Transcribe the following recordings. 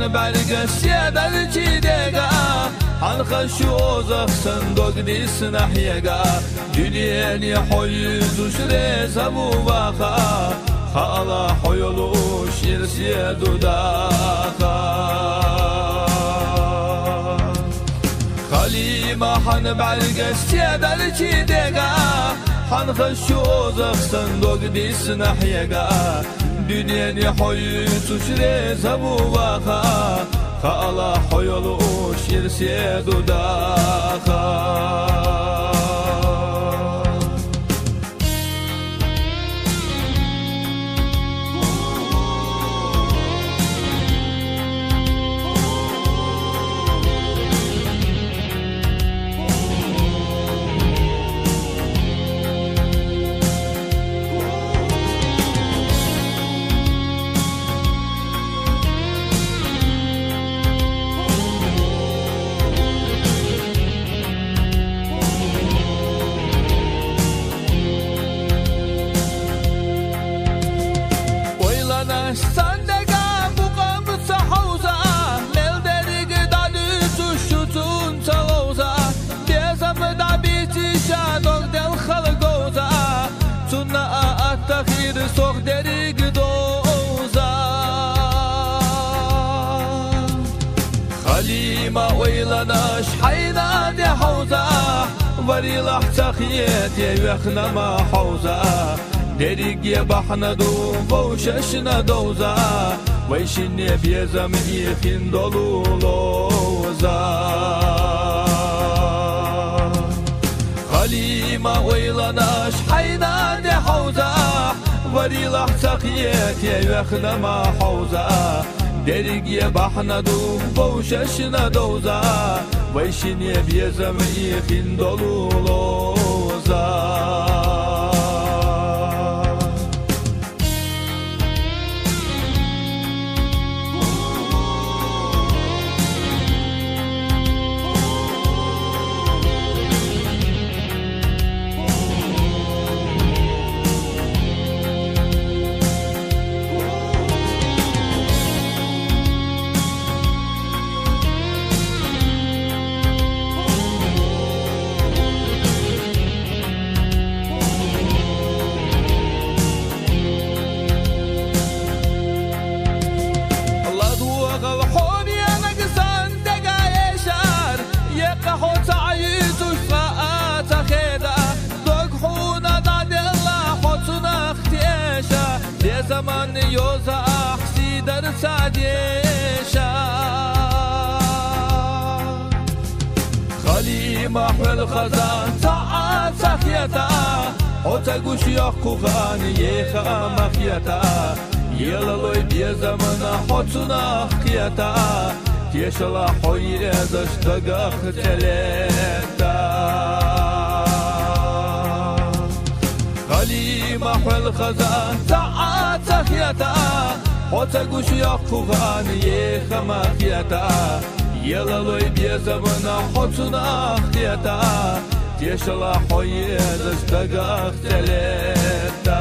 han bergesi derci dega han khashu zakhsan dogdi snahiga dünyani hoyuz ushre zabu vaha khala hoyulu shirsi dudaka Halima han bergesi derci dega han khashu zakhsan dogdi snahiga dünyani hoyuz ushre zabu vaha khala hoyulu shirsi dudaka Sandega bukamsa hauza melderig dalı tuşutun çaloza bezamda bitişa dog del khalgoza tunna attakhir soq derig doza Halima oylanash hayna de hauza varilah takhiyet yakhna ma hauza Derig ya bahna do boşaşına doza Vayşinne bezam ihin dolu loza Halima oylanaş hayna de hauza Varilah takiyet yakhna ma hauza Derig ya bahna do boşaşına doza Vayşinne bezam ihin dolu loza zaman yoza ahsi dar sadiyesha Halima hwel khazan ta'a sakhiyata Ota gush yakhugan yekha makhiyata Yelaloy bir zamana hotuna khiyata Teshala hoye dashtaga khteleta Halima hwel khazan ta'a sakhiyata Ota gush yakhugan yekha makhiyata Yelaloy bir zamana hotuna khiyata Teshala hoye dashtaga khteleta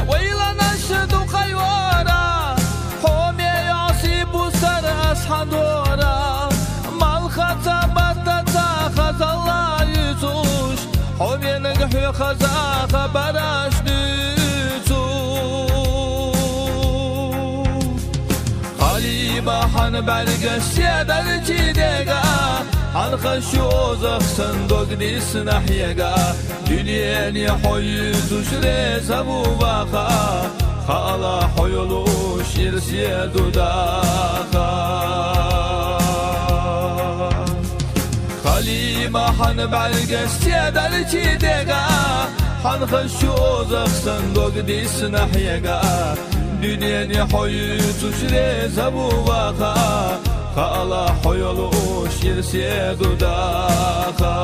ويلنا شدو خيوارا حومي يعصيبو سر أصحدورا مال خطابتا تاخذ الله يزوش حومي نجحو خزا خبراش نزو Halima han bergesi derci dega Han khashu zakhsan dogdi snahiga Dünyani hoyuz ushre zabu vaha Khala hoyulu shirsi dudaka Halima han bergesi derci dega حنخش وزخسن دوغديس نحيقا دنياني حيوت وشريز أبو واقا خالا حيولوش يرسي دوداخا